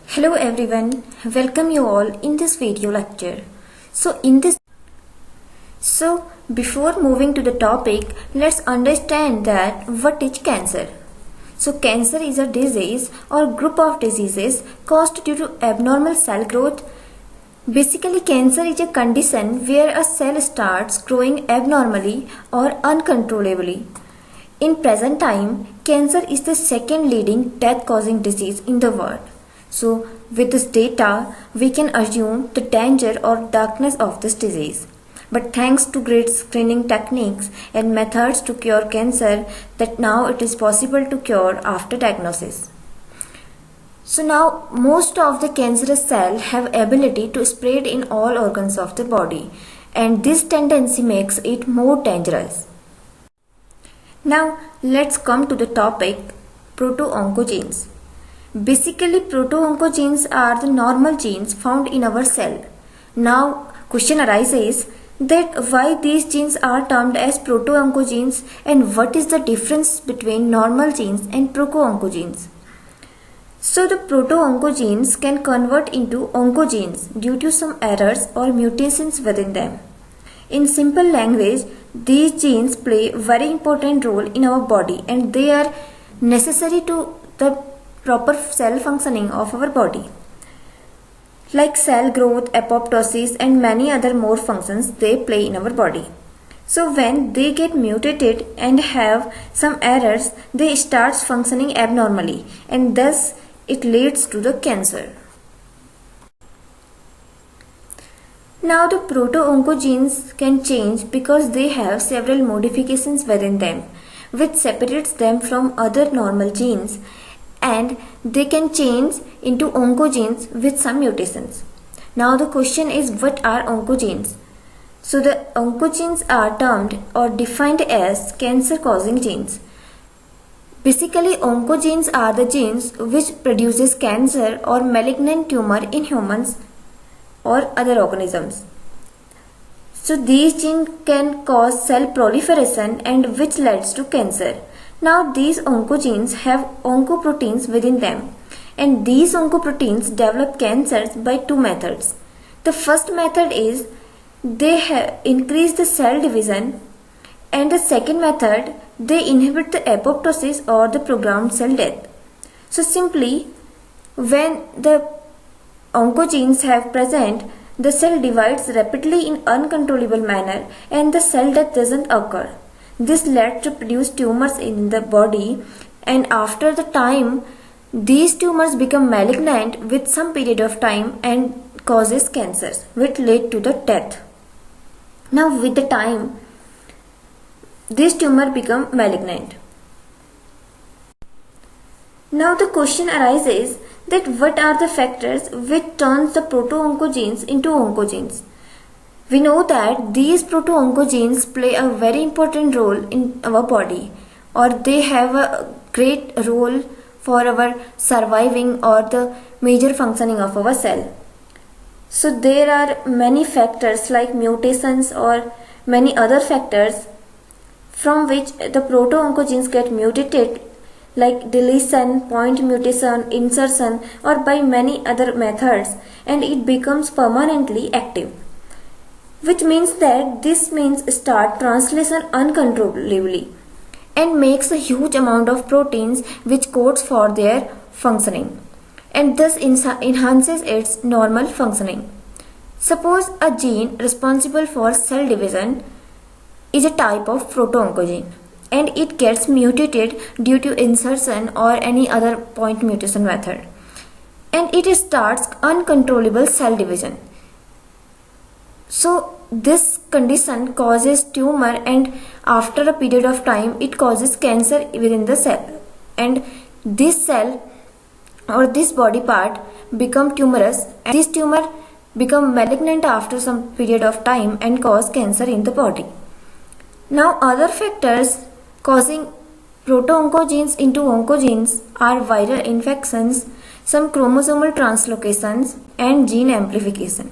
Hello everyone, welcome you all in this video lecture. Before moving to the topic, let's understand that what is cancer. So cancer is a disease or group of diseases caused due to abnormal cell growth. Basically, cancer is a condition where a cell starts growing abnormally or uncontrollably. In present time, cancer is the second leading death-causing disease in the world. So, with this data, we can assume the danger or darkness of this disease. But thanks to great screening techniques and methods to cure cancer, that now it is possible to cure after diagnosis. So now, most of the cancerous cells have ability to spread in all organs of the body, and this tendency makes it more dangerous. Now, let's come to the topic proto-oncogenes. Basically, proto-oncogenes are the normal genes found in our cell. Now, question arises that why these genes are termed as proto-oncogenes and what is the difference between normal genes and proto-oncogenes. So, the proto-oncogenes can convert into oncogenes due to some errors or mutations within them. In simple language, these genes play a very important role in our body and they are necessary to the proper cell functioning of our body. Like cell growth, apoptosis and many other more functions they play in our body. So when they get mutated and have some errors, they start functioning abnormally and thus it leads to the cancer. Now the proto-oncogenes can change because they have several modifications within them, which separates them from other normal genes, and they can change into oncogenes with some mutations. Now the question is, what are oncogenes? So the oncogenes are termed or defined as cancer-causing genes. Basically, oncogenes are the genes which produces cancer or malignant tumor in humans or other organisms. So these genes can cause cell proliferation and which leads to cancer. Now these oncogenes have oncoproteins within them and these oncoproteins develop cancers by two methods. The first method is they increase the cell division, and the second method they inhibit the apoptosis or the programmed cell death. So simply, when the oncogenes have present, the cell divides rapidly in uncontrollable manner and the cell death doesn't occur. This leads to produce tumors in the body, and after the time these tumors become malignant with some period of time and causes cancers which lead to the death. Now with the time these tumors become malignant. Now the question arises that what are the factors which turns the proto-oncogenes into oncogenes? We know that these proto-oncogenes play a very important role in our body, or they have a great role for our surviving or the major functioning of our cell. So there are many factors like mutations or many other factors from which the proto-oncogenes get mutated, like deletion, point mutation, insertion, or by many other methods, and it becomes permanently active. Which means that this means start translation uncontrollably and makes a huge amount of proteins which codes for their functioning and thus enhances its normal functioning. Suppose a gene responsible for cell division is a type of proto-oncogene and it gets mutated due to insertion or any other point mutation method, and it starts uncontrollable cell division. So this condition causes tumor and after a period of time it causes cancer within the cell, and this cell or this body part become tumorous and this tumor become malignant after some period of time and cause cancer in the body. Now other factors causing proto-oncogenes into oncogenes are viral infections, some chromosomal translocations and gene amplification.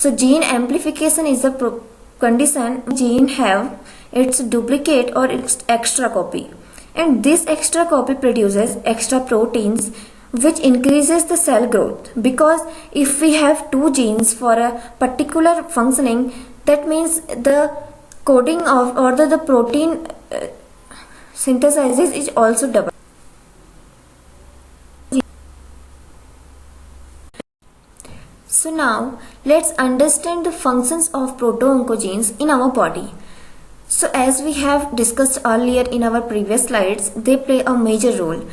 So gene amplification is the condition gene have its duplicate or its extra copy, and this extra copy produces extra proteins which increases the cell growth. Because if we have two genes for a particular functioning, that means the coding of or the protein synthesizes is also double. So now let's understand the functions of proto-oncogenes in our body. So as we have discussed earlier in our previous slides, they play a major role.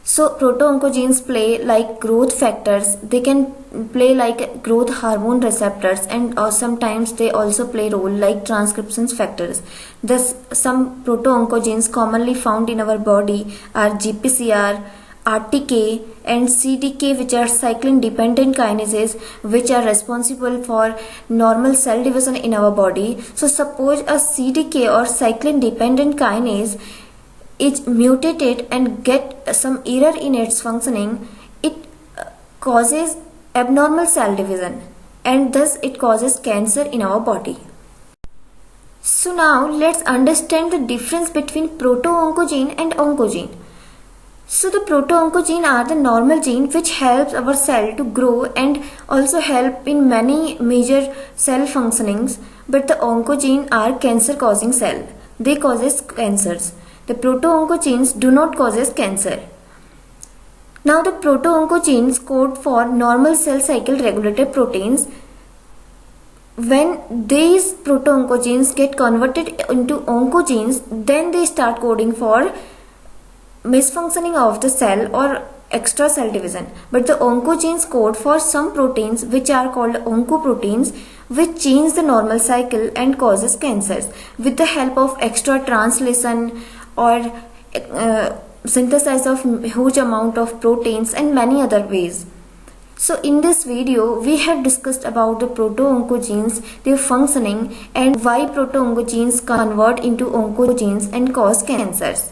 So proto-oncogenes play like growth factors, they can play like growth hormone receptors, and sometimes they also play role like transcription factors. Thus some proto-oncogenes commonly found in our body are GPCR, RTK and CDK, which are cyclin dependent kinases which are responsible for normal cell division in our body. So suppose a CDK or cyclin dependent kinase is mutated and get some error in its functioning, it causes abnormal cell division and thus it causes cancer in our body. So now let's understand the difference between proto-oncogene and oncogene. So the proto-oncogene are the normal gene which helps our cell to grow and also help in many major cell functionings, but the oncogene are cancer causing cell. They causes cancers. The proto-oncogenes do not causes cancer. Now the proto-oncogenes code for normal cell cycle regulated proteins. When these proto-oncogenes get converted into oncogenes, then they start coding for misfunctioning of the cell or extra cell division. But the oncogenes code for some proteins which are called oncoproteins, which change the normal cycle and causes cancers with the help of extra translation or synthesis of huge amount of proteins and many other ways. So in this video we have discussed about the proto-oncogenes, their functioning and why proto-oncogenes convert into oncogenes and cause cancers.